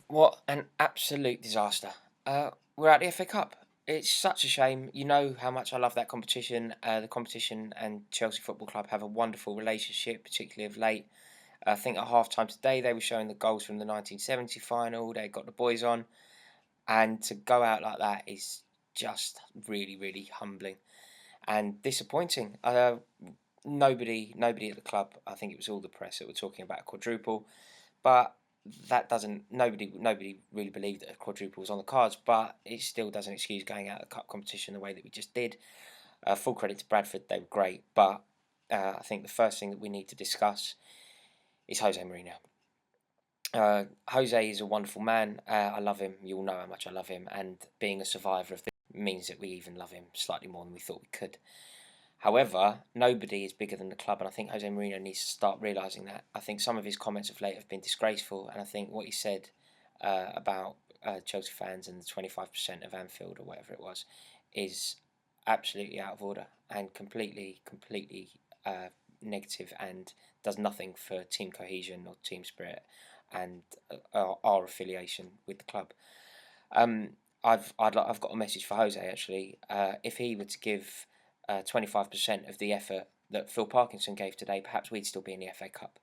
What an absolute disaster. We're at the FA Cup. It's such a shame. You know how much I love that competition. The competition and Chelsea Football Club have a wonderful relationship, particularly of late. I think at half time today they were showing the goals from the 1970 final. They got the boys on. And to go out like that is just really, really humbling and disappointing. Nobody at the club, I think it was all the press that were talking about a quadruple. But that doesn't nobody really believed that a quadruple was on the cards, but it still doesn't excuse going out of the cup competition the way that we just did. Full credit to Bradford, they were great, but I think the first thing that we need to discuss is Jose Mourinho. Jose is a wonderful man. I love him. You all know how much I love him, and being a survivor of this means that we even love him slightly more than we thought we could. However, nobody is bigger than the club, and I think Jose Mourinho needs to start realising that. I think some of his comments of late have been disgraceful, and I think what he said about Chelsea fans and the 25% of Anfield or whatever it was is absolutely out of order and completely negative and does nothing for team cohesion or team spirit and our affiliation with the club. Um, I've got a message for Jose actually. If he were to give 25% of the effort that Phil Parkinson gave today, perhaps we'd still be in the FA Cup.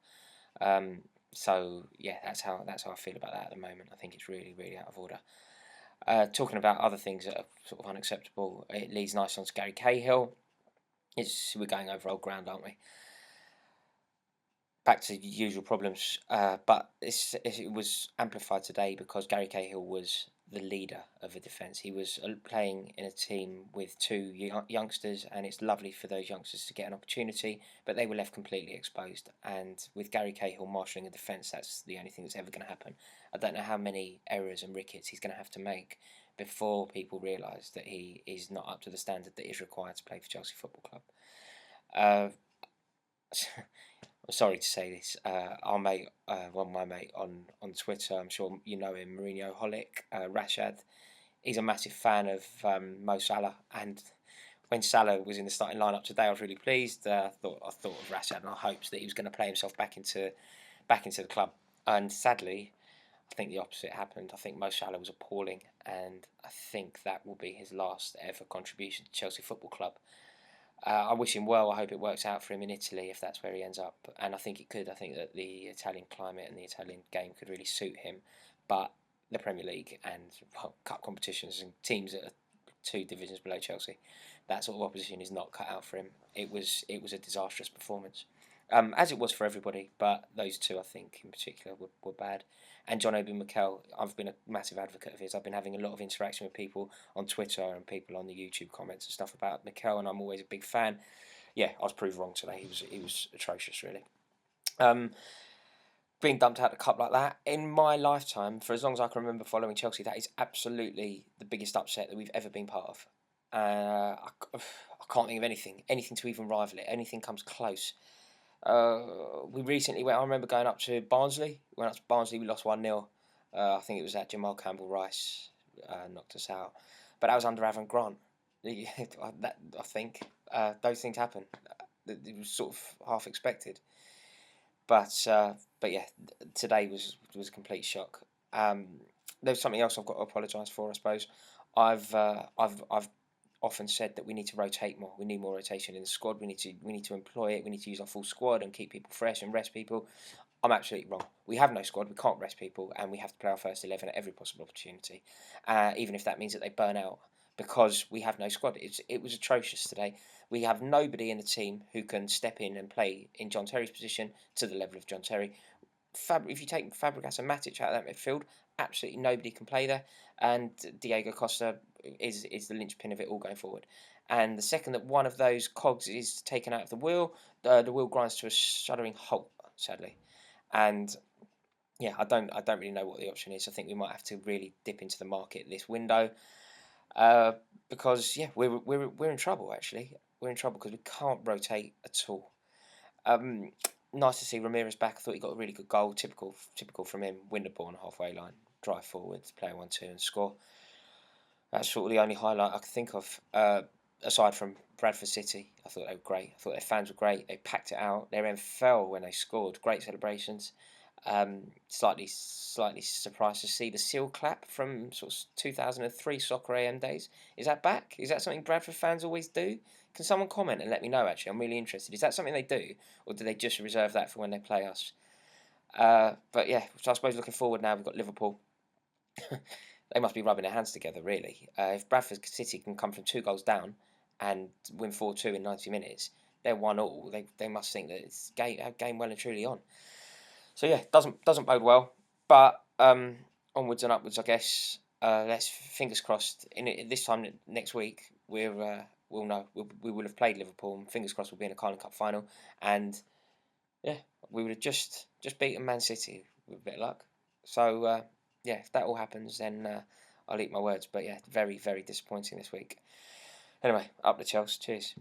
So yeah, that's how I feel about that at the moment. I think it's really out of order. Talking about other things that are sort of unacceptable, it leads nicely on to Gary Cahill. We're going over old ground, aren't we? Back to usual problems, but it was amplified today because Gary Cahill was the leader of a defence. He was playing in a team with two youngsters, and it's lovely for those youngsters to get an opportunity, but they were left completely exposed. And with Gary Cahill marshalling a defence, that's the only thing that's ever going to happen. I don't know how many errors and rickets he's going to have to make before people realise that he is not up to the standard that is required to play for Chelsea Football Club. Uh, I'm sorry to say this. Our mate, my mate on Twitter, I'm sure you know him, Mourinho Holic, Rashad. He's a massive fan of Mo Salah, and when Salah was in the starting lineup today, I was really pleased. I thought of Rashad and I hoped that he was going to play himself back into the club. And sadly, I think the opposite happened. I think Mo Salah was appalling, and I think that will be his last ever contribution to Chelsea Football Club. I wish him well. I hope it works out for him in Italy if that's where he ends up. And I think it could. I think that the Italian climate and the Italian game could really suit him. But the Premier League and cup competitions and teams that are two divisions below Chelsea, that sort of opposition is not cut out for him. It was a disastrous performance, as it was for everybody. But those two, I think, in particular, were bad. And John Obi Mikel, I've been a massive advocate of his. I've been having a lot of interaction with people on Twitter and people on the YouTube comments and stuff about Mikel, and I'm always a big fan. Yeah, I was proved wrong today. He was atrocious, really. Um, Being dumped out of the cup like that in my lifetime, for as long as I can remember following Chelsea, that is absolutely the biggest upset that we've ever been part of. I can't think of anything to even rival it. Anything comes close. We recently went. I remember going up to Barnsley. We went up to Barnsley. We lost 1-0. I think it was that Jamal Campbell Rice knocked us out, but that was under Avon Grant. I think those things happen. It was sort of half expected, but yeah, today was a complete shock. There's something else I've got to apologise for. I suppose I've often said that we need to rotate more. We need more rotation in the squad. We need to employ it. We need to use our full squad and keep people fresh and rest people. I'm absolutely wrong. We have no squad. We can't rest people, and we have to play our first 11 at every possible opportunity, even if that means that they burn out because we have no squad. It was atrocious today. We have nobody in the team who can step in and play in John Terry's position to the level of John Terry. If you take Fabregas and Matic out of that midfield, absolutely nobody can play there, and Diego Costa is the linchpin of it all going forward. And the second that one of those cogs is taken out of the wheel grinds to a shuddering halt, sadly. And yeah, I don't really know what the option is. I think we might have to really dip into the market this window, because yeah, we're in trouble actually. We're in trouble because we can't rotate at all. Nice to see Ramirez back. I thought he got a really good goal. Typical from him. Win the ball on the halfway line, drive forward, play 1-2 and score. That's sort of the only highlight I can think of. Aside from Bradford City, I thought they were great. I thought their fans were great. They packed it out. Their end fell when they scored. Great celebrations. Slightly surprised to see the seal clap from sort of 2003 Soccer AM days. Is that back? Is that something Bradford fans always do? Can someone comment and let me know? Actually, I'm really interested. Is that something they do, or do they just reserve that for when they play us? But yeah, so I suppose looking forward now, we've got Liverpool. They must be rubbing their hands together, really. If Bradford City can come from 2 goals down and win 4-2 in 90 minutes, they're 1-1. They must think that it's game well and truly on. So yeah, doesn't bode well. But onwards and upwards, I guess. Let's fingers crossed. In this time next week, we'll know. We will have played Liverpool, and fingers crossed we'll be in a Carling Cup final. And yeah, we would have just beaten Man City with a bit of luck. So yeah, if that all happens, then I'll eat my words. But yeah, very disappointing this week. Anyway, up the Chelsea. Cheers.